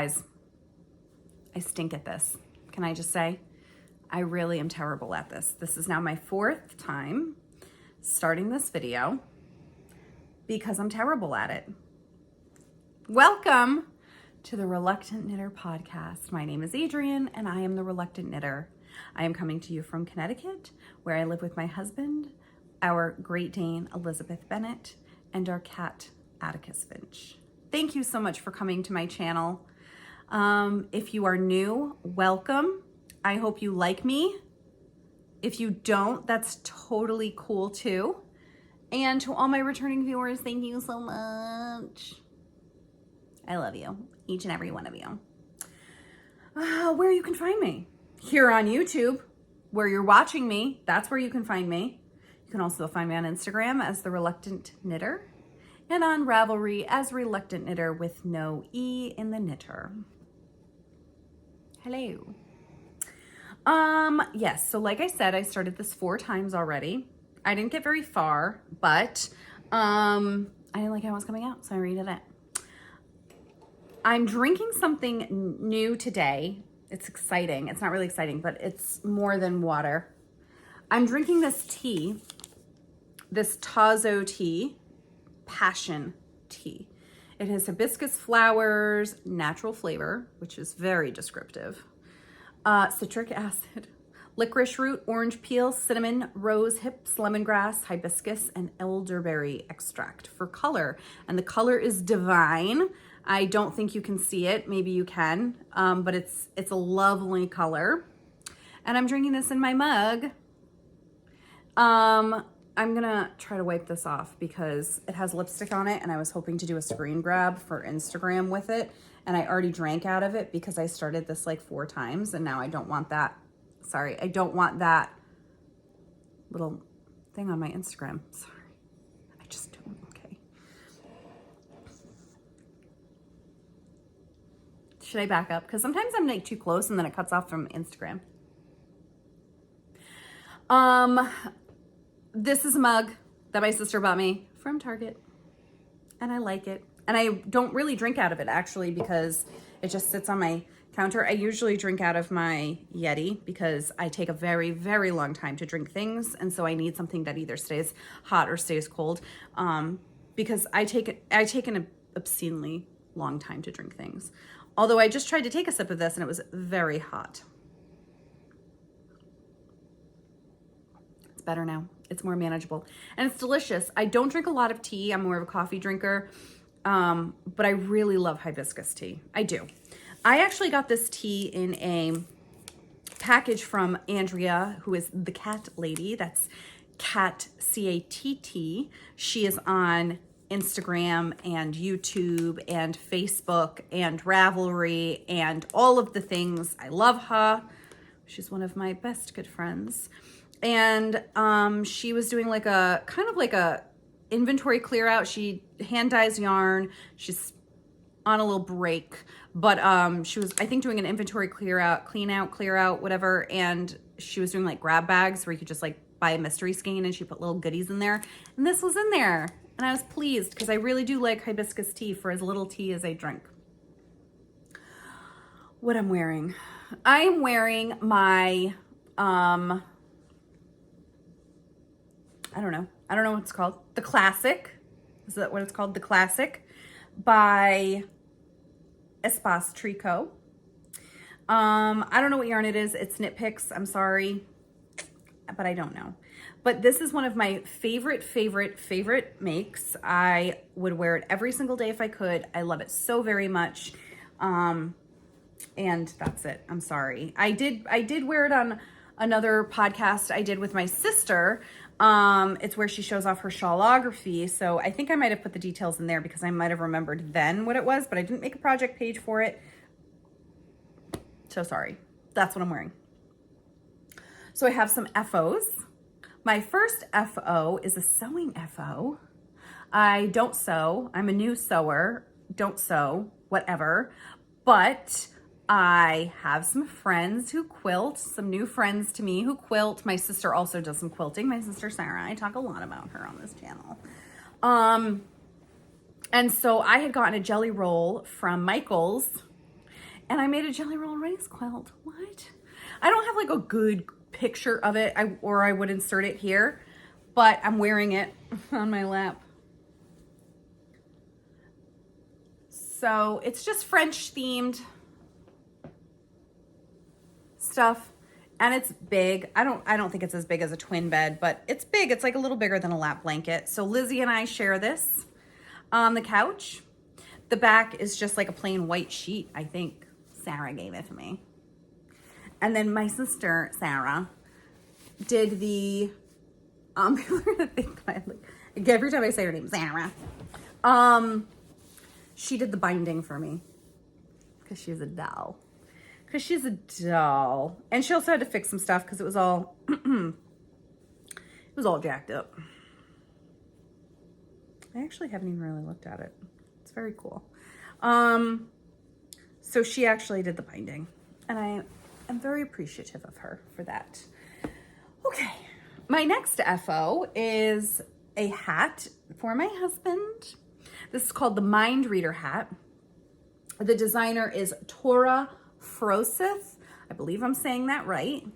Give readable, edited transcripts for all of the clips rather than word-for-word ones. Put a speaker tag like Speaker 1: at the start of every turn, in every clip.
Speaker 1: guys, I stink at this. Can I just say? I really am terrible at this. This is now my 4th time starting this video because I'm terrible at it. Welcome to the Reluctant Knitter podcast. My name is Adrienne and I am the Reluctant Knitter. I am coming to you from Connecticut, where I live with my husband, our Great Dane, Elizabeth Bennett, and our cat, Atticus Finch. Thank you so much for coming to my channel. If you are new, welcome. I hope you like me. If you don't, that's totally cool too. And to all my returning viewers, thank you so much. I love you, each and every one of you. Where you can find me? Here on YouTube, where you're watching me, that's where you can find me. You can also find me on Instagram as The Reluctant Knitter and on Ravelry as Reluctant Knitter with no E in the knitter. Hello. Yes, so like I said, I started this 4 times already. I didn't get very far, but I didn't like how it was coming out, so I redid it. I'm drinking something new today. It's exciting. It's not really exciting, but it's more than water. I'm drinking this tea, this Tazo tea, passion tea. It has hibiscus flowers, natural flavor, which is very descriptive, citric acid, licorice root, orange peel, cinnamon, rose hips, lemongrass, hibiscus, and elderberry extract for color. And the color is divine. I don't think you can see it. Maybe you can, but it's a lovely color. And I'm drinking this in my mug. I'm gonna try to wipe this off because it has lipstick on it and I was hoping to do a screen grab for Instagram with it. And I already drank out of it because I started this like 4 times and now I don't want that. Sorry, I don't want that little thing on my Instagram. Sorry, I just don't, okay. Should I back up? Because sometimes I'm like too close and then it cuts off from Instagram. This is a mug that my sister bought me from Target and I like it. And I don't really drink out of it actually because it just sits on my counter. I usually drink out of my Yeti because I take a very, very long time to drink things. And so I need something that either stays hot or stays cold because I take an obscenely long time to drink things. Although I just tried to take a sip of this and it was very hot. It's better now. It's more manageable and it's delicious. I don't drink a lot of tea. I'm more of a coffee drinker, but I really love hibiscus tea. I do. I actually got this tea in a package from Andrea, who is the cat lady. That's Cate, C-A-T-T. She is on Instagram and YouTube and Facebook and Ravelry and all of the things. I love her. She's one of my best good friends. And she was doing like a kind of like a inventory clear out. She hand dyes yarn. She's on a little break, but she was, I think, doing an inventory clear out, whatever. And she was doing like grab bags where you could just like buy a mystery skein and she put little goodies in there. And this was in there. And I was pleased because I really do like hibiscus tea for as little tea as I drink. What I'm wearing. I'm wearing my, I don't know what it's called. The Classic. Is that what it's called? The Classic by Espace Tricot. I don't know what yarn it is. It's Knit Picks. I'm sorry, but I don't know. But this is one of my favorite makes. I would wear it every single day if I could. I love it so very much. And that's it. I'm sorry. I did wear it on another podcast I did with my sister. It's where she shows off her shawlography. So I think I might have put the details in there because I might have remembered then what it was, but I didn't make a project page for it. So sorry. That's what I'm wearing. So I have some FOs. My first FO is a sewing FO. I don't sew. I'm a new sewer. Don't sew, whatever. But I have some friends who quilt, some new friends to me who quilt. My sister also does some quilting. My sister Sarah, I talk a lot about her on this channel. And so I had gotten a jelly roll from Michael's And I made a Jelly Roll Race quilt. What? I don't have like a good picture of it, or I would insert it here, but I'm wearing it on my lap. So it's just French themed stuff, and it's big. I don't think it's as big as a twin bed, but it's big. It's like a little bigger than a lap blanket. So Lizzie and I share this on the couch. The back is just like a plain white sheet. I think Sarah gave it to me. And then my sister, Sarah, did the, people are gonna think every time I say her name, Sarah. She did the binding for me because she's a doll. And she also had to fix some stuff because it was all, it was all jacked up. I actually haven't even really looked at it. It's very cool. So she actually did the binding, and I am very appreciative of her for that. Okay, my next FO is a hat for my husband. This is called the Mind Reader hat. The designer is Tora Frosith. I believe I'm saying that right,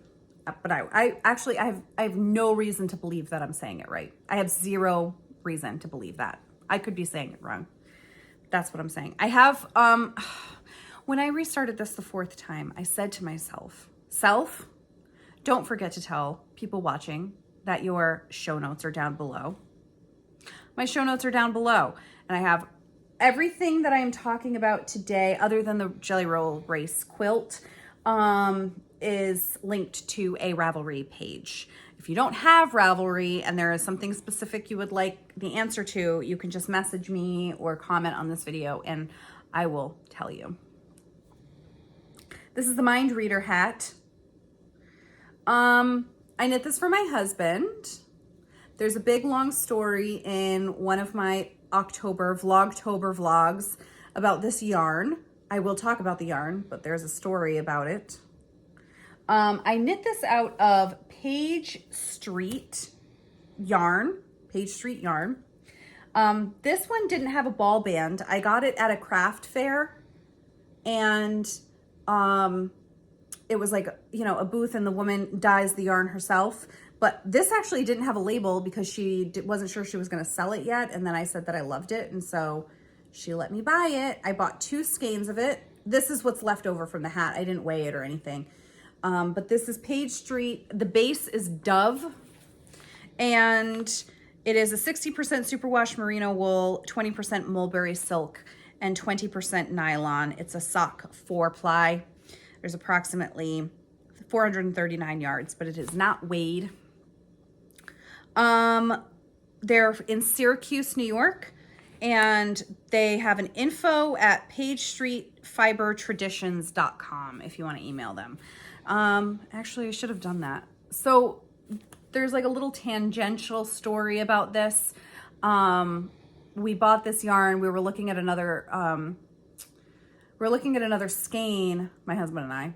Speaker 1: but I have no reason to believe that I'm saying it right. I have zero reason to believe that. I could be saying it wrong. That's what I'm saying. I have, when I restarted this the 4th time, I said to myself, don't forget to tell people watching that your show notes are down below. My show notes are down below, and I have everything that I am talking about today, other than the Jelly Roll Race quilt, is linked to a Ravelry page. If you don't have Ravelry and there is something specific you would like the answer to, you can just message me or comment on this video and I will tell you. This is the Mind Reader hat. I knit this for my husband. There's a big long story in one of my Vlogtober vlogs about this yarn. I will talk about the yarn, but there's a story about it. I knit this out of Page Street yarn. This one didn't have a ball band. I got it at a craft fair, and it was like, you know, a booth, and the woman dyes the yarn herself. But this actually didn't have a label because she wasn't sure she was going to sell it yet. And then I said that I loved it, and so she let me buy it. I bought 2 skeins of it. This is what's left over from the hat. I didn't weigh it or anything. But this is Page Street. The base is Dove, and it is a 60% superwash merino wool, 20% mulberry silk, and 20% nylon. It's a sock 4-ply. There's approximately 439 yards, but it is not weighed. They're in Syracuse, New York, and they have an info at pagestreetfibertraditions.com if you want to email them. Actually, I should have done that. So there's like a little tangential story about this. We bought this yarn. We were looking at another, skein, my husband and I,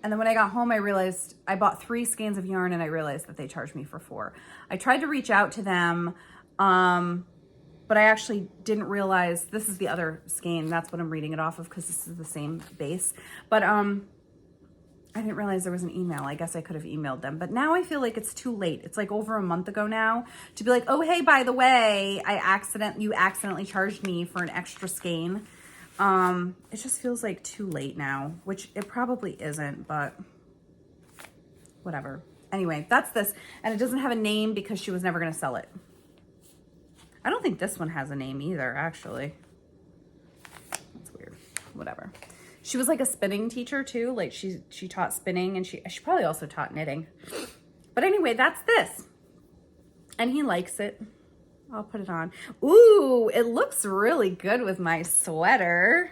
Speaker 1: and then when I got home, I realized I bought 3 skeins of yarn, and I realized that they charged me for 4. I tried to reach out to them, but I actually didn't realize this is the other skein. That's what I'm reading it off of because this is the same base. But I didn't realize there was an email. I guess I could have emailed them. But now I feel like it's too late. It's like over a month ago now to be like, oh, hey, by the way, you accidentally charged me for an extra skein. It just feels like too late now, which it probably isn't, but whatever. Anyway, that's this. And it doesn't have a name because she was never going to sell it. I don't think this one has a name either, actually. That's weird. Whatever. She was like a spinning teacher too. Like she taught spinning, and she probably also taught knitting. But anyway, that's this. And he likes it. I'll put it on. Ooh, it looks really good with my sweater.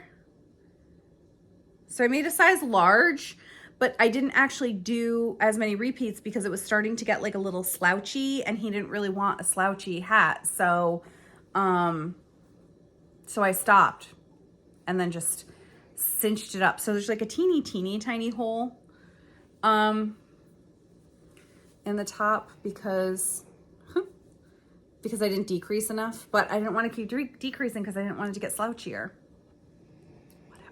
Speaker 1: So I made a size large, but I didn't actually do as many repeats because it was starting to get like a little slouchy, and he didn't really want a slouchy hat. So, so I stopped and then just cinched it up. So there's like a teeny tiny hole, in the top because I didn't decrease enough, but I didn't want to keep decreasing because I didn't want it to get slouchier. Whatever.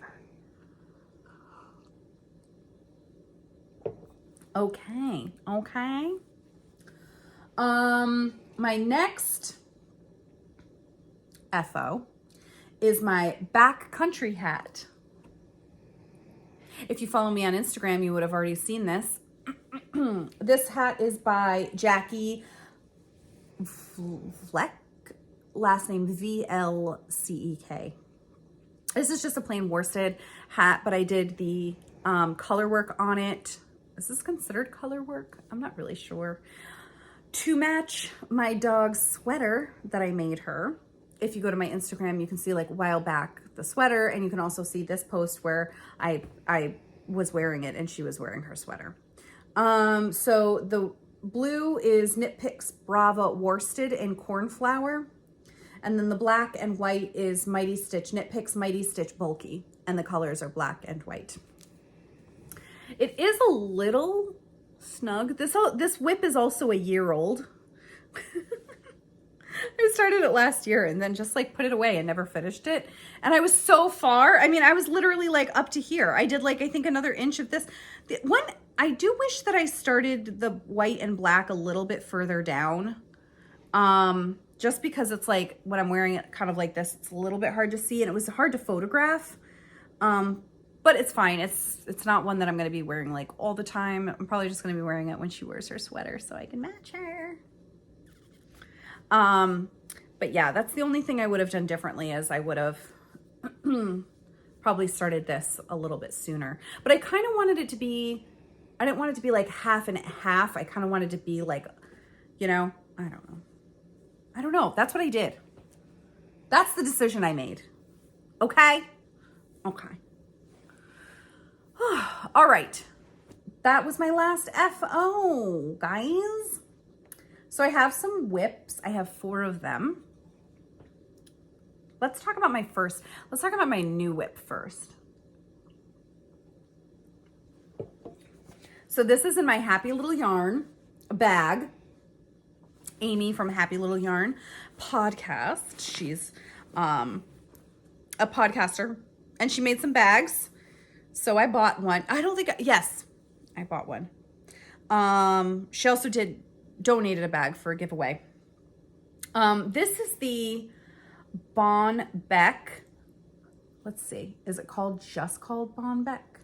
Speaker 1: Okay. Okay. My next FO is my backcountry hat. If you follow me on Instagram, you would have already seen this. This hat is by Jackie Vleck, last name Vlceek. This is just a plain worsted hat, but I did the color work on it. Is this considered color work? I'm not really sure. To match my dog's sweater that I made her. If you go to my Instagram, you can see like a while back the sweater, and you can also see this post where I was wearing it and she was wearing her sweater. So the blue is Knit Picks Brava worsted and cornflower. And then the black and white is Mighty Stitch, Knit Picks Mighty Stitch bulky. And the colors are black and white. It is a little snug. This whip is also a year old. I started it last year and then just like put it away and never finished it. And I was so far. I mean, I was literally like up to here. I did like, I think another inch of this. I do wish that I started the white and black a little bit further down. Just because it's like when I'm wearing it kind of like this, it's a little bit hard to see and it was hard to photograph. But it's fine. It's not one that I'm going to be wearing like all the time. I'm probably just going to be wearing it when she wears her sweater so I can match her. But yeah, that's the only thing I would have done differently is I would have probably started this a little bit sooner. But I kind of wanted it to be, I didn't want it to be like half and half. I kind of wanted to be like, you know, I don't know. I don't know. That's what I did. That's the decision I made. Okay? Okay. All right. That was my last FO, guys. So I have some whips. I have 4 of them. Let's talk about my new whip first. So this is in my Happy Little Yarn bag. Amy from Happy Little Yarn podcast. She's a podcaster and she made some bags. So I bought one. Yes, I bought one. She also donated a bag for a giveaway. This is the Bon Beck. Let's see. Is it just called Bon Beck?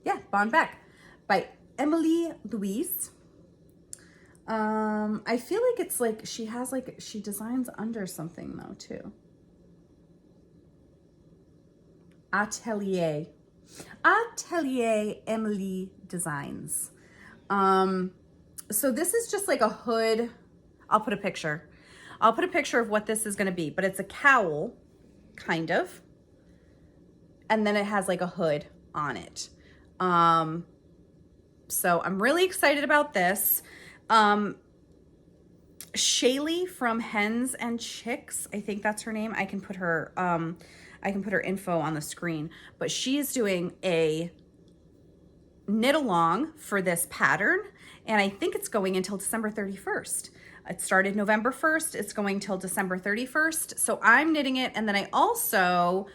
Speaker 1: Yeah, Bon Beck by Emily Louise. I feel like it's like she designs under something though too. Atelier Emily Designs. So this is just like a hood. I'll put a picture of what this is going to be, but it's a cowl kind of. And then it has like a hood on it. So I'm really excited about this. Shaylee from Hens and Chicks, I think that's her name. I can put her info on the screen, but she's doing a knit along for this pattern. And I think it's going until December 31st. It started November 1st. It's going till December 31st. So I'm knitting it. And then I also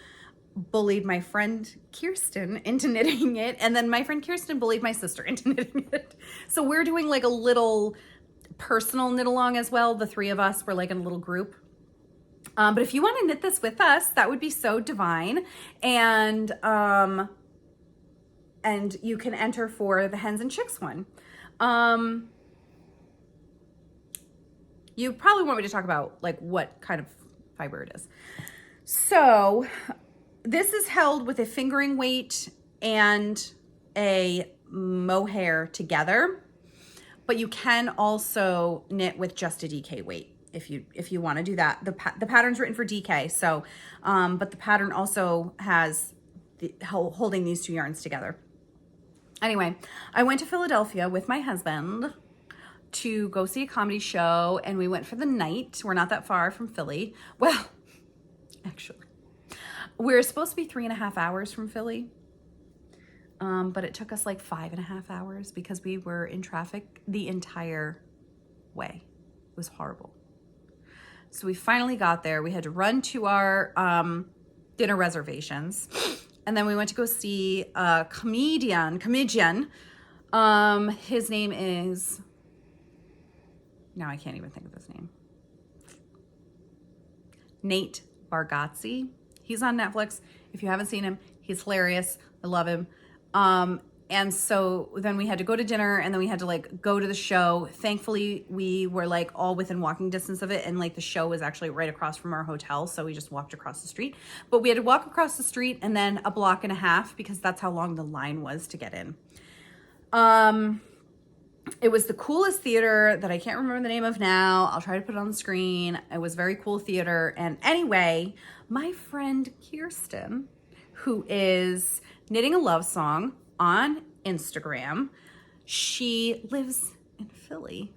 Speaker 1: bullied my friend Kirsten into knitting it. And then my friend Kirsten bullied my sister into knitting it. So we're doing like a little personal knit along as well. The 3 of us were like in a little group. But if you want to knit this with us, that would be so divine. And you can enter for the Hens and Chicks one. You probably want me to talk about like what kind of fiber it is. So this is held with a fingering weight and a mohair together, but you can also knit with just a DK weight if you want to do that. The pattern's written for DK, so but the pattern also has holding these 2 yarns together. Anyway, I went to Philadelphia with my husband to go see a comedy show, and we went for the night. We're not that far from Philly. Well, actually, we're supposed to be 3.5 hours from Philly, but it took us like 5.5 hours because we were in traffic the entire way. It was horrible. So we finally got there. We had to run to our dinner reservations, And then we went to go see a comedian. His name is, now I can't even think of his name. Nate Bargatze. He's on Netflix. If you haven't seen him, he's hilarious. I love him. And so then we had to go to dinner, and then we had to like go to the show. Thankfully, we were like all within walking distance of it, and like the show was actually right across from our hotel, so we just walked across the street. But we had to walk across the street and then a block and a half because that's how long the line was to get in. It was the coolest theater that I can't remember the name of now. I'll try to put it on the screen. It was very cool theater. And anyway, my friend Kirsten, who is Knitting a Love Song on Instagram, she lives in Philly.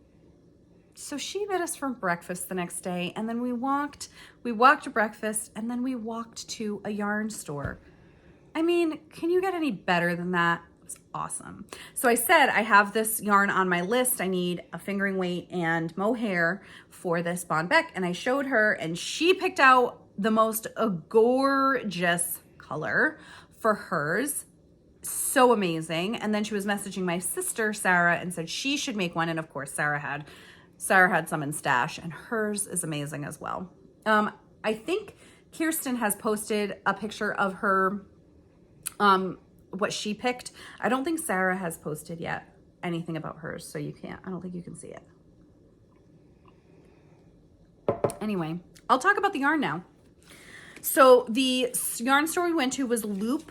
Speaker 1: So she met us for breakfast the next day, and then we walked to breakfast, and then we walked to a yarn store. I mean, can you get any better than that? It was awesome. So I said, I have this yarn on my list. I need a fingering weight and mohair for this Bonbec, and I showed her, and she picked out the most gorgeous color for hers. So amazing. And then she was messaging my sister Sarah and said she should make one, and of course Sarah had some in stash, and hers is amazing as well. I think Kirsten has posted a picture of her what she picked. I don't think Sarah has posted yet anything about hers, so I don't think you can see it. Anyway, I'll talk about the yarn now. So the yarn store we went to was Loop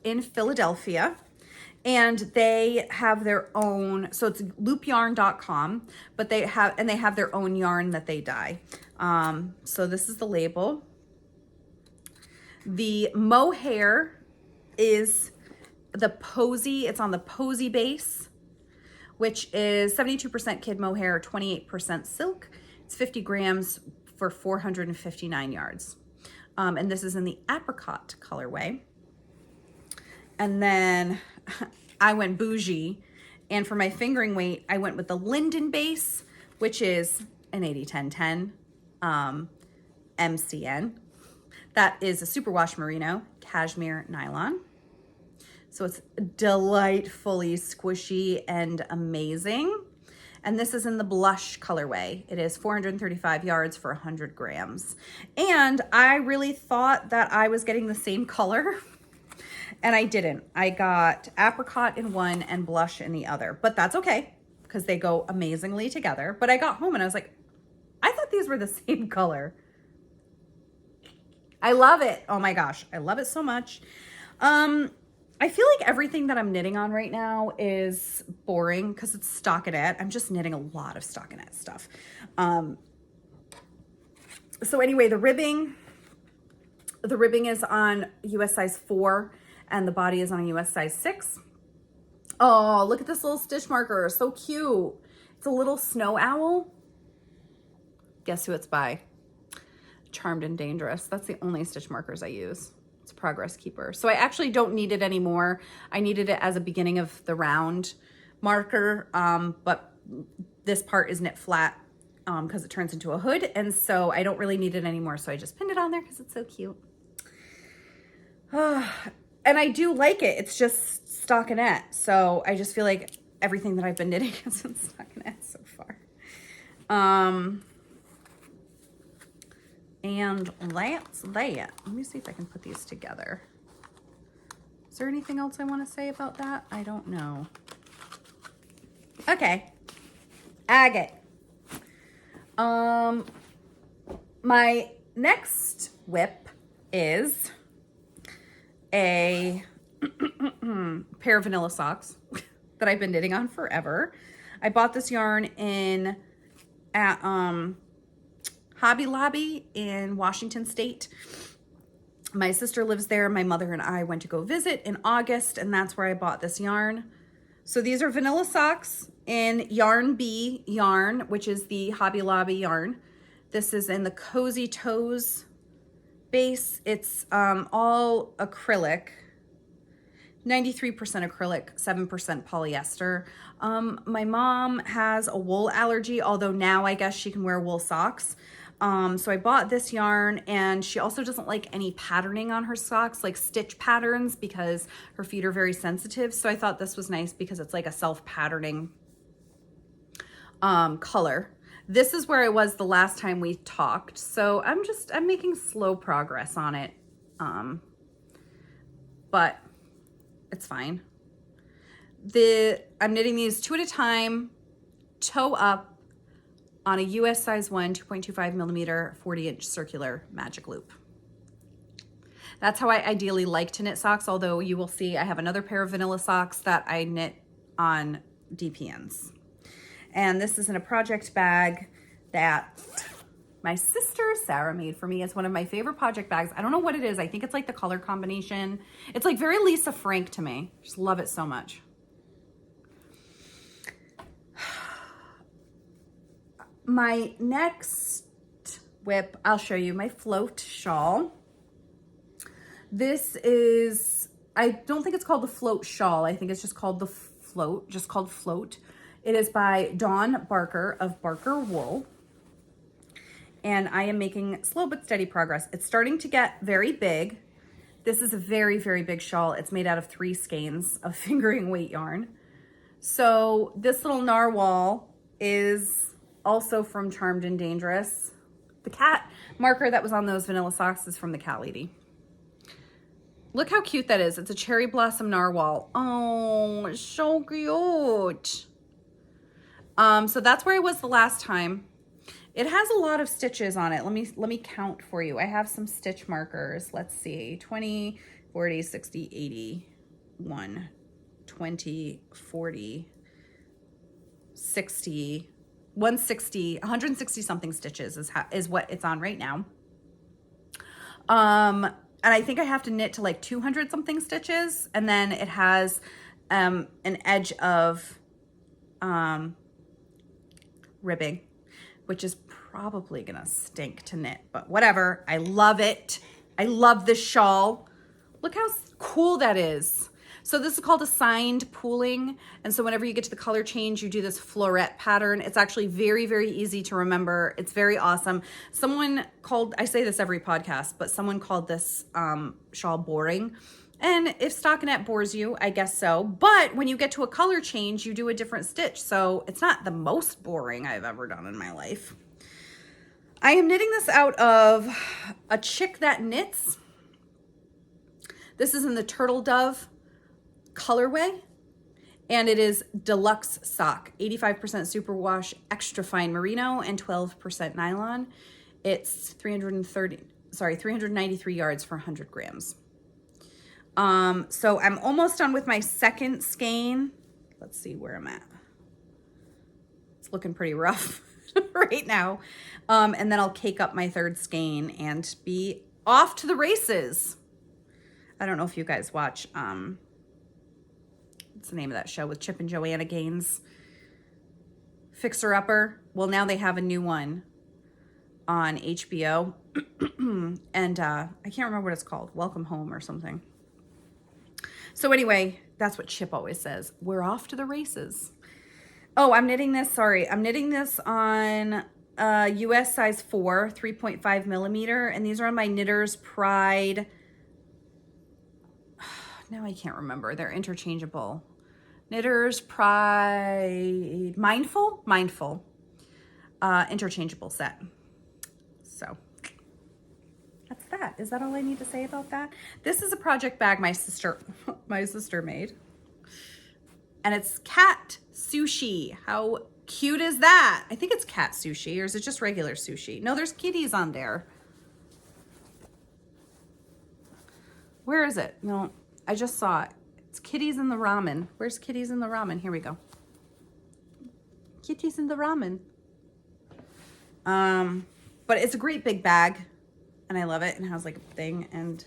Speaker 1: in Philadelphia, and they have their own, so it's loopyarn.com, but they have their own yarn that they dye. So this is the label. The mohair is the Posy. It's on the Posy base, which is 72% kid mohair, 28% silk. It's 50 grams for 459 yards. And this is in the Apricot colorway. And then I went bougie, and for my fingering weight, I went with the Linden base, which is an 80-10-10 MCN. That is a superwash merino cashmere nylon. So it's delightfully squishy and amazing. And this is in the blush colorway. It is 435 yards for 100 grams. And I really thought that I was getting the same color, and I didn't. I got apricot in one and blush in the other, but that's okay because they go amazingly together. But I got home and I was like, I thought these were the same color. I love it. Oh my gosh, I love it so much. I feel like everything that I'm knitting on right now is boring because it's stockinette. I'm just knitting a lot of stockinette stuff. So anyway, the ribbing is on US size 4, and the body is on a US size 6. Oh, look at this little stitch marker. So cute. It's a little snow owl. Guess who it's by? Charmed and Dangerous. That's the only stitch markers I use. It's a Progress Keeper. So I actually don't need it anymore. I needed it as a beginning of the round marker, but this part is knit flat because it turns into a hood, and so I don't really need it anymore. So I just pinned it on there because it's so cute. And I do like it. It's just stockinette. So I just feel like everything that I've been knitting is in stockinette so far. And that's that. Let me see if I can put these together. Is there anything else I want to say about that? I don't know. Okay. Agate. My next whip is a pair of vanilla socks that I've been knitting on forever. I bought this yarn at Hobby Lobby in Washington State. My sister lives there. My mother and I went to go visit in August, and that's where I bought this yarn. So these are vanilla socks in Yarn Bee yarn, which is the Hobby Lobby yarn. This is in the Cozy Toes base. It's all acrylic, 93% acrylic, 7% polyester. My mom has a wool allergy, although now I guess she can wear wool socks. So I bought this yarn, and she also doesn't like any patterning on her socks, like stitch patterns, because her feet are very sensitive. So I thought this was nice because it's like a self-patterning color. This is where I was the last time we talked. So I'm making slow progress on it. But it's fine. I'm knitting these 2 at a time, toe up, on a US size 1, 2.25 millimeter, 40-inch circular magic loop. That's how I ideally like to knit socks, although you will see I have another pair of vanilla socks that I knit on DPNs. And this is in a project bag that my sister Sarah made for me. It's one of my favorite project bags. I don't know what it is. I think it's like the color combination. It's like very Lisa Frank to me. Just love it so much. My next whip, I'll show you my float shawl. This is, I don't think it's called the float shawl. I think it's just called the float, just called float. It is by Dawn Barker of Barker Wool. And I am making slow but steady progress. It's starting to get very big. This is a very, very big shawl. It's made out of 3 skeins of fingering weight yarn. So this little narwhal is also from Charmed and Dangerous. The cat marker that was on those vanilla socks is from the Cat Lady. Look how cute that is. It's a cherry blossom narwhal. Oh, it's so cute. So that's where I was the last time. It has a lot of stitches on it. Let me count for you. I have some stitch markers. Let's see. 20, 40, 60, 80, 1, 20, 40, 60, 160, 160 something stitches is what it's on right now. And I think I have to knit to like 200 something stitches. And then it has an edge of ribbing, which is probably gonna stink to knit, but whatever. I love it. I love this shawl. Look how cool that is. So this is called assigned pooling. And so whenever you get to the color change, you do this floret pattern. It's actually very, very easy to remember. It's very awesome. Someone called, I say this every podcast, but someone called this shawl boring. And if stockinette bores you, I guess so. But when you get to a color change, you do a different stitch. So it's not the most boring I've ever done in my life. I am knitting this out of a Chick That Knits. This is in the Turtle Dove colorway, and it is deluxe sock, 85% superwash, extra fine merino, and 12% nylon. It's 393 yards for 100 grams. So I'm almost done with my second skein. Let's see where I'm at. It's looking pretty rough right now. And then I'll cake up my third skein and be off to the races. I don't know if you guys watch, what's the name of that show with Chip and Joanna Gaines? Fixer Upper. Well, now they have a new one on HBO. And I can't remember what it's called. Welcome Home or something. So anyway, that's what Chip always says. We're off to the races. Oh, I'm knitting this. Sorry. I'm knitting this on US size 4, 3.5 millimeter. And these are on my Knitter's Pride. Now I can't remember. They're interchangeable. Knitter's Pride. Mindful? Mindful. Interchangeable set. So that's that. Is that all I need to say about that? This is a project bag my sister made. And it's cat sushi. How cute is that? I think it's cat sushi, or is it just regular sushi? No, there's kitties on there. Where is it? No, I just saw it. It's kitties in the ramen. Where's kitties in the ramen? Here we go. Kitties in the ramen. But it's a great big bag, and I love it. And it has like a thing, and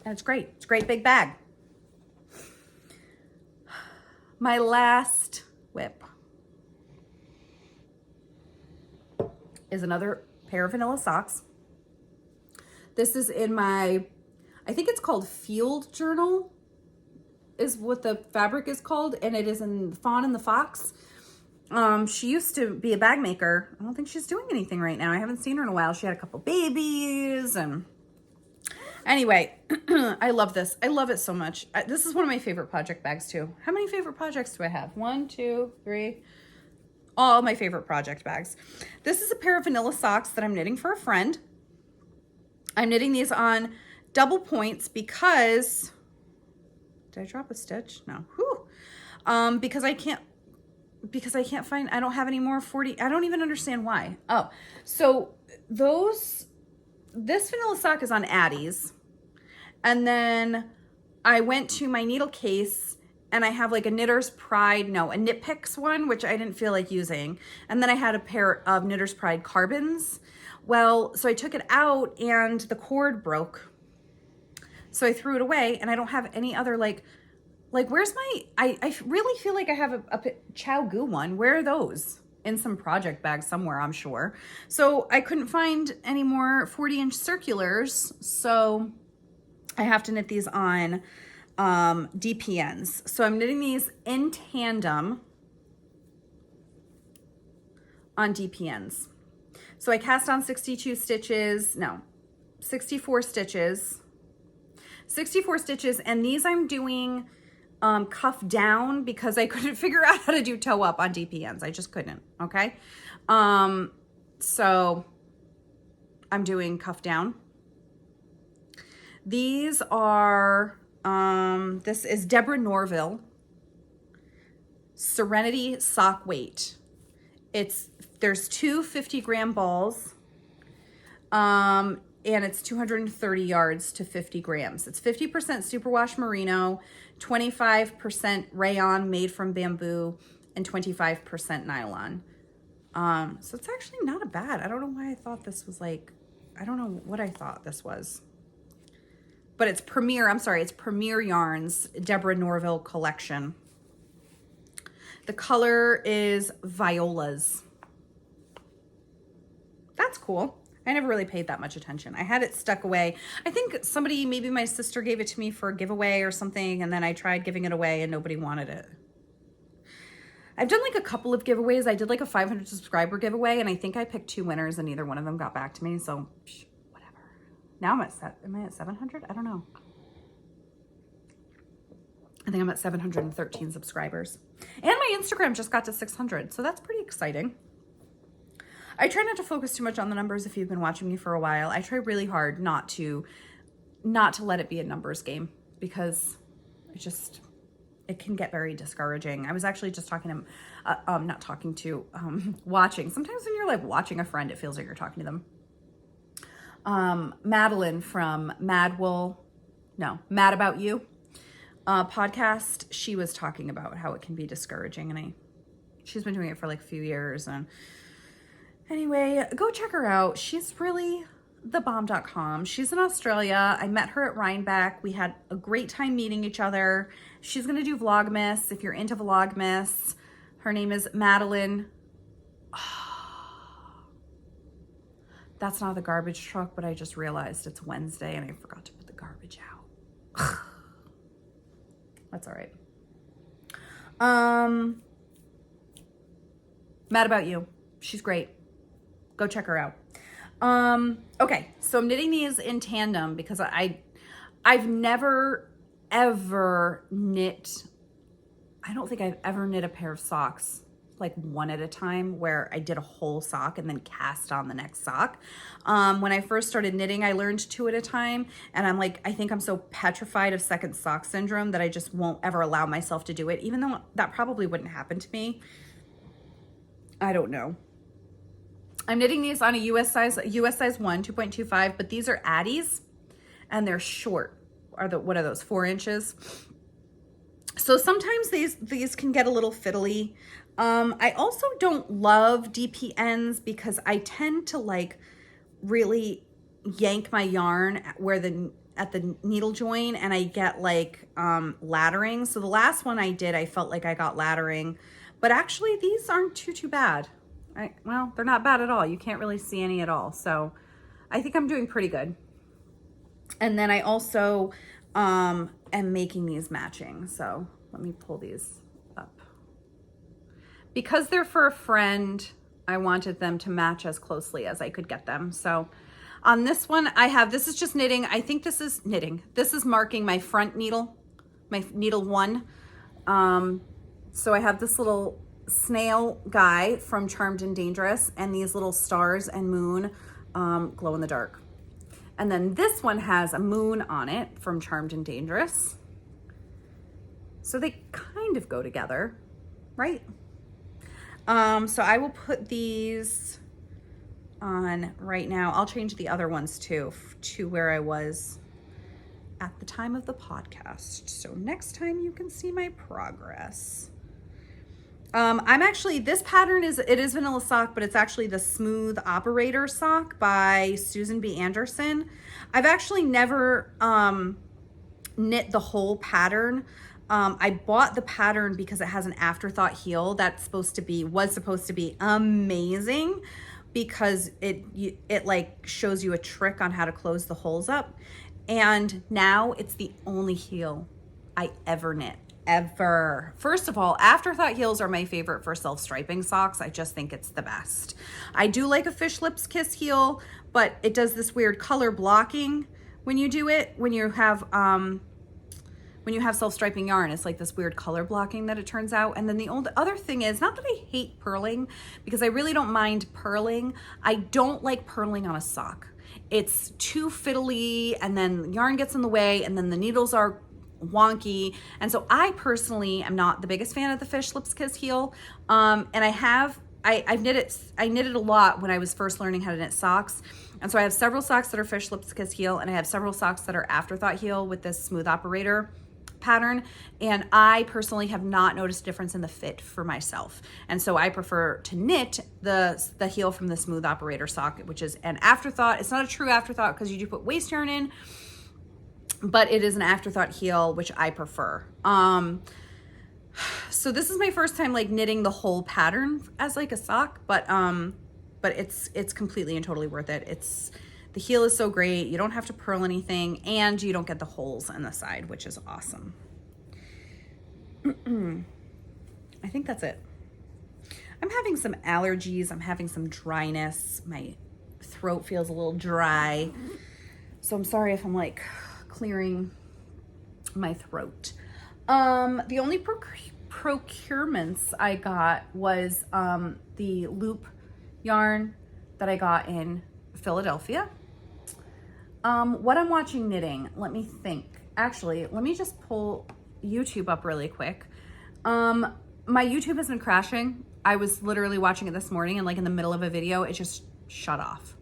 Speaker 1: it's great. It's a great big bag. My last whip is another pair of vanilla socks. This is in my, I think it's called Field Journal is what the fabric is called, and it is in Fawn and the Fox. She used to be a bag maker. I don't think she's doing anything right now. I haven't seen her in a while. She had a couple babies and anyway, I love this. I love it so much. This is one of my favorite project bags too. How many favorite projects do I have? 1, 2, 3. All my favorite project bags. This is a pair of vanilla socks that I'm knitting for a friend. I'm knitting these on double points because, did I drop a stitch? No. Whew. Because I can't find, I don't have any more 40. I don't even understand why. Oh, so this vanilla sock is on Addie's. And then I went to my needle case and I have like a Knitter's Pride, no, a Knit Picks one, which I didn't feel like using. And then I had a pair of Knitter's Pride carbons. Well, so I took it out and the cord broke. So I threw it away and I don't have any other like where's my, I really feel like I have a Chow Goo one. Where are those? In some project bag somewhere, I'm sure. So I couldn't find any more 40-inch circulars. So I have to knit these on DPNs. So I'm knitting these in tandem on DPNs. So I cast on 64 stitches, and these I'm doing cuff down because I couldn't figure out how to do toe up on DPNs. I just couldn't, okay? So I'm doing cuff down. These are, this is Deborah Norville Serenity Sock Weight. There's two 50-gram balls, and it's 230 yards to 50 grams. It's 50% superwash merino, 25% rayon made from bamboo, and 25% nylon. So it's actually not a bad. I don't know why I thought this was like, I don't know what I thought this was. But it's it's Premier Yarns, Deborah Norville collection. The color is Violas. That's cool. I never really paid that much attention. I had it stuck away. I think somebody, maybe my sister gave it to me for a giveaway or something, and then I tried giving it away and nobody wanted it. I've done like a couple of giveaways. I did like a 500 subscriber giveaway, and I think I picked 2 winners and neither one of them got back to me, so whatever. Now am I at 700? I don't know. I think I'm at 713 subscribers. And my Instagram just got to 600, so that's pretty exciting. I try not to focus too much on the numbers if you've been watching me for a while. I try really hard not to let it be a numbers game because it can get very discouraging. I was actually just watching. Sometimes when you're like watching a friend, it feels like you're talking to them. Madeline from Mad About You podcast, she was talking about how it can be discouraging, and she's been doing it for like a few years, and anyway, go check her out. She's really thebomb.com. She's in Australia. I met her at Rhinebeck. We had a great time meeting each other. She's going to do Vlogmas. If you're into Vlogmas, her name is Madeline. That's not the garbage truck, but I just realized it's Wednesday and I forgot to put the garbage out. That's all right. Mad About You. She's great. Go check her out. Okay, so I'm knitting these in tandem because I've never ever knit, I don't think I've ever knit a pair of socks like one at a time where I did a whole sock and then cast on the next sock. When I first started knitting, I learned 2 at a time, and I'm like, I think I'm so petrified of second sock syndrome that I just won't ever allow myself to do it, even though that probably wouldn't happen to me. I don't know. I'm knitting these on a US size 1, 2.25, but these are Addie's and they're short. What are those, 4 inches? So sometimes these can get a little fiddly. I also don't love DPNs because I tend to like really yank my yarn at the needle join, and I get like laddering. So the last one I did, I felt like I got laddering, but actually these aren't too bad. Well, they're not bad at all. You can't really see any at all. So I think I'm doing pretty good. And then I also am making these matching. So let me pull these up. because they're for a friend, I wanted them to match as closely as I could get them. So on this one, this is just knitting. I think this is knitting. This is marking my front needle, my needle 1. So I have this little snail guy from Charmed and Dangerous and these little stars and moon glow in the dark. And then this one has a moon on it from Charmed and Dangerous. So they kind of go together, right? So I will put these on right now. I'll change the other ones too to where I was at the time of the podcast. So next time you can see my progress. I'm actually, this pattern is vanilla sock, but it's actually the Smooth Operator sock by Susan B. Anderson. I've actually never knit the whole pattern. I bought the pattern because it has an afterthought heel was supposed to be amazing because it like shows you a trick on how to close the holes up. And now it's the only heel I ever knit. Ever. First of all, afterthought heels are my favorite for self-striping socks. I just think it's the best. I do like a Fish Lips Kiss heel, but it does this weird color blocking when you do it. When you have self-striping yarn, it's like this weird color blocking that it turns out. And then the other thing is, not that I hate purling, because I really don't mind purling. I don't like purling on a sock. It's too fiddly, and then yarn gets in the way, and then the needles are wonky. And so I personally am not the biggest fan of the Fish Lips Kiss heel. And I knitted a lot when I was first learning how to knit socks. And so I have several socks that are Fish Lips Kiss heel, and I have several socks that are afterthought heel with this Smooth Operator pattern. And I personally have not noticed a difference in the fit for myself. And so I prefer to knit the heel from the Smooth Operator sock, which is an afterthought. It's not a true afterthought because you do put waste yarn in, but it is an afterthought heel, which I prefer. So this is my first time like knitting the whole pattern as like a sock, but it's completely and totally worth it. The heel is so great. You don't have to purl anything, and you don't get the holes in the side, which is awesome. I think that's it. I'm having some allergies. I'm having some dryness. My throat feels a little dry. So I'm sorry if I'm like clearing my throat. The only procurements I got was the loop yarn that I got in Philadelphia. What I'm watching knitting, let me think. Actually, let me just pull YouTube up really quick. My YouTube has been crashing. I was literally watching it this morning, and like in the middle of a video, it just shut off.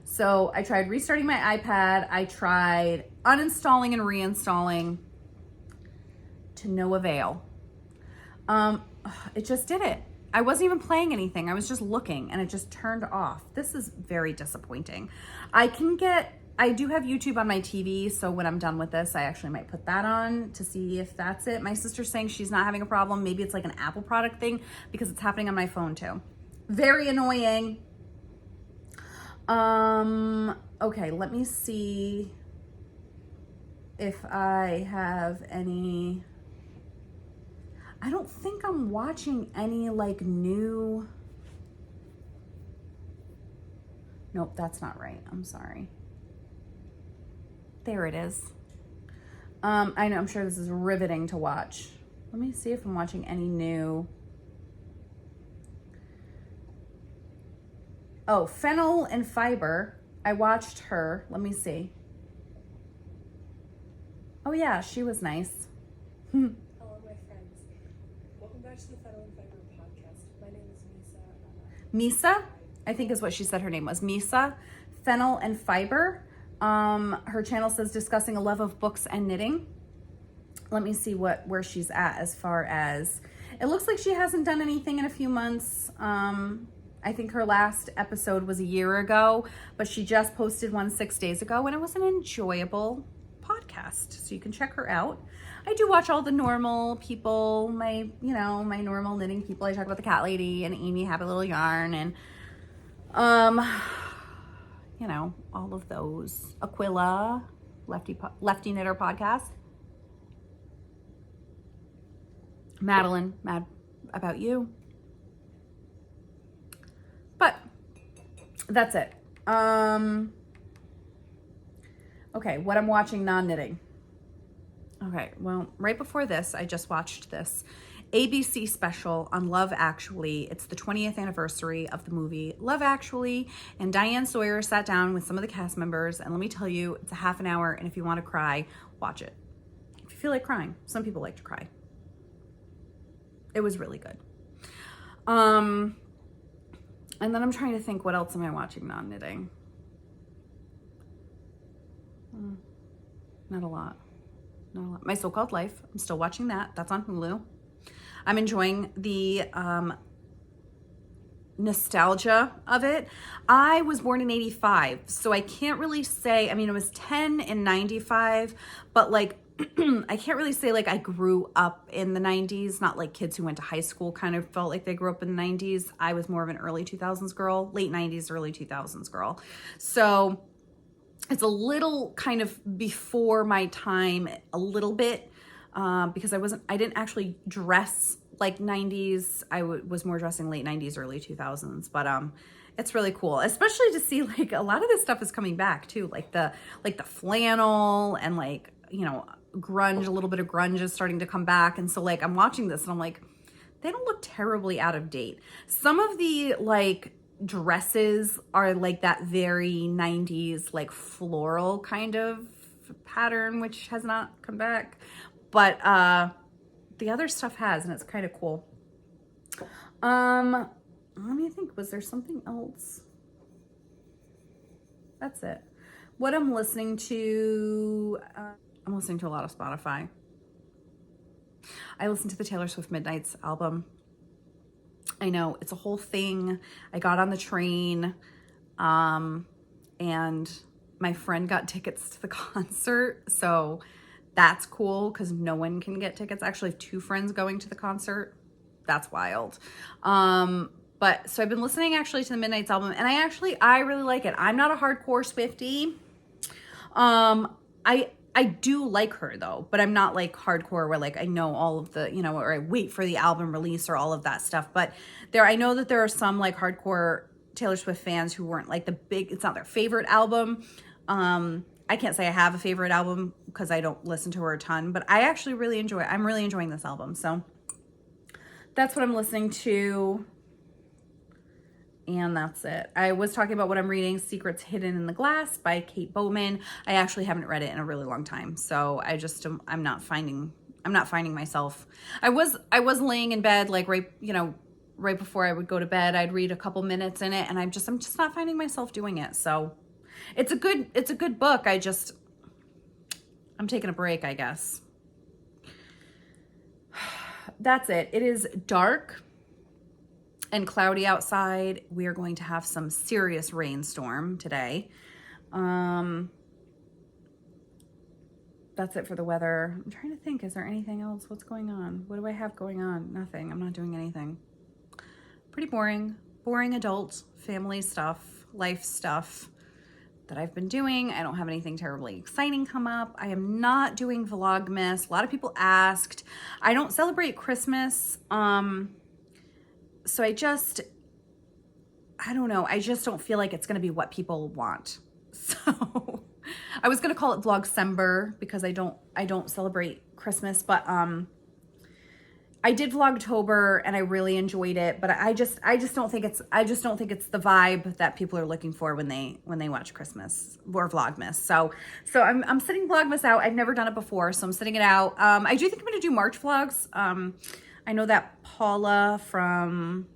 Speaker 1: So I tried restarting my iPad. I tried uninstalling and reinstalling, to no avail. It just did it. I wasn't even playing anything. I was just looking, and it just turned off. This is very disappointing. I do have YouTube on my TV, so when I'm done with this, I actually might put that on to see if that's it. My sister's saying she's not having a problem. Maybe it's like an Apple product thing, because it's happening on my phone too. Very annoying. Okay, let me see if I have any. I don't think I'm watching any like new. Nope, that's not right. I'm sorry. There it is. I know, I'm sure this is riveting to watch. Let me see if I'm watching any new. Oh, Fennel and Fiber. I watched her. Let me see. Oh yeah, she was nice.
Speaker 2: Hello, my friends. Welcome back to the Fennel and Fiber podcast. My name is Misa.
Speaker 1: Misa, I think is what she said her name was. Misa, Fennel and Fiber. Her channel says discussing a love of books and knitting. Let me see where she's at as far as, it looks like she hasn't done anything in a few months. I think her last episode was a year ago, but she just posted one 6 days ago, and it was an enjoyable podcast. So you can check her out. I do watch all the normal people, my normal knitting people. I talk about the Cat Lady and Amy Happy Little Yarn, and all of those. Aquila, Lefty Knitter podcast. Madeline, about you. But that's it. Okay, what I'm watching non-knitting. Okay, well, right before this, I just watched this ABC special on Love Actually. It's the 20th anniversary of the movie Love Actually, and Diane Sawyer sat down with some of the cast members, and let me tell you, it's a half an hour, and if you want to cry, watch it. If you feel like crying, some people like to cry. It was really good. And then I'm trying to think, what else am I watching non-knitting? Not a lot. My So-Called Life. I'm still watching that. That's on Hulu. I'm enjoying the nostalgia of it. I was born in 85, so I can't really say, I mean, I was 10 in 95, but like, I can't really say like I grew up in the 90s, not like kids who went to high school kind of felt like they grew up in the 90s. I was more of an early 2000s girl, late 90s, early 2000s girl. So it's a little kind of before my time, a little bit, because I didn't actually dress like 90s. I was more dressing late 90s, early 2000s, but it's really cool, especially to see like a lot of this stuff is coming back too, like the flannel and like, you know, grunge, a little bit of grunge is starting to come back. And so like I'm watching this and I'm like, they don't look terribly out of date. Some of the like dresses are like that very 90s like floral kind of pattern, which has not come back, but the other stuff has, and it's kind of cool. Let me think, was there something else? That's it. What I'm listening to, I'm listening to a lot of Spotify. I listened to the Taylor Swift Midnights album. I know, it's a whole thing. I got on the train, and my friend got tickets to the concert, so that's cool because no one can get tickets. I actually have two friends going to the concert. That's wild. But so I've been listening actually to the Midnights album, and I really like it. I'm not a hardcore Swiftie. I do like her though, but I'm not like hardcore where like I know all of the, you know, or I wait for the album release or all of that stuff. But I know that there are some like hardcore Taylor Swift fans who weren't like it's not their favorite album. I can't say I have a favorite album because I don't listen to her a ton, but I actually really I'm really enjoying this album. So that's what I'm listening to. And that's it. I was talking about what I'm reading, Secrets Hidden in the Glass by Cate Beauman. I actually haven't read it in a really long time. So I'm not finding myself. I was laying in bed, like right before I would go to bed, I'd read a couple minutes in it, and I'm just not finding myself doing it. So it's a good book. I'm taking a break, I guess. That's it. It is dark and cloudy outside. We are going to have some serious rainstorm today. That's it for the weather. I'm trying to think, is there anything else? What's going on? What do I have going on? Nothing. I'm not doing anything. Pretty boring adult family stuff, life stuff that I've been doing. I don't have anything terribly exciting come up. I am not doing Vlogmas. A lot of people asked. I don't celebrate Christmas. So I don't know. I just don't feel like it's going to be what people want. So I was going to call it Vlogcember because I don't celebrate Christmas, but I did Vlogtober and I really enjoyed it, but I just don't think it's the vibe that people are looking for when they watch Christmas or Vlogmas. So I'm sitting Vlogmas out. I've never done it before, so I'm sitting it out. I do think I'm going to do March vlogs. I know that Paula from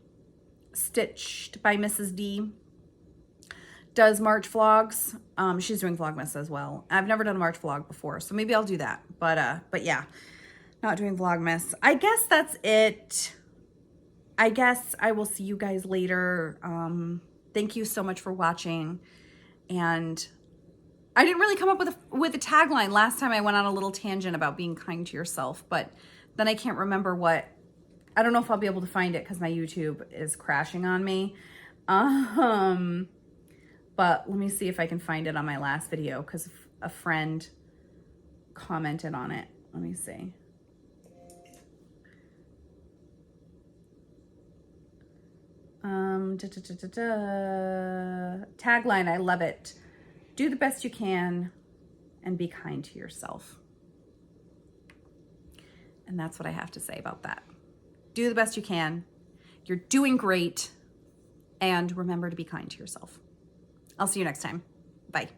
Speaker 1: Stitched by Mrs. D does March vlogs. She's doing Vlogmas as well. I've never done a March vlog before, so maybe I'll do that. But yeah, not doing Vlogmas. I guess that's it. I guess I will see you guys later. Thank you so much for watching. And I didn't really come up with a tagline last time. I went on a little tangent about being kind to yourself, but then I can't remember what. I don't know if I'll be able to find it because my YouTube is crashing on me. But let me see if I can find it on my last video because a friend commented on it. Let me see. Tagline, I love it. Do the best you can and be kind to yourself. And that's what I have to say about that. Do the best you can. You're doing great. And remember to be kind to yourself. I'll see you next time. Bye.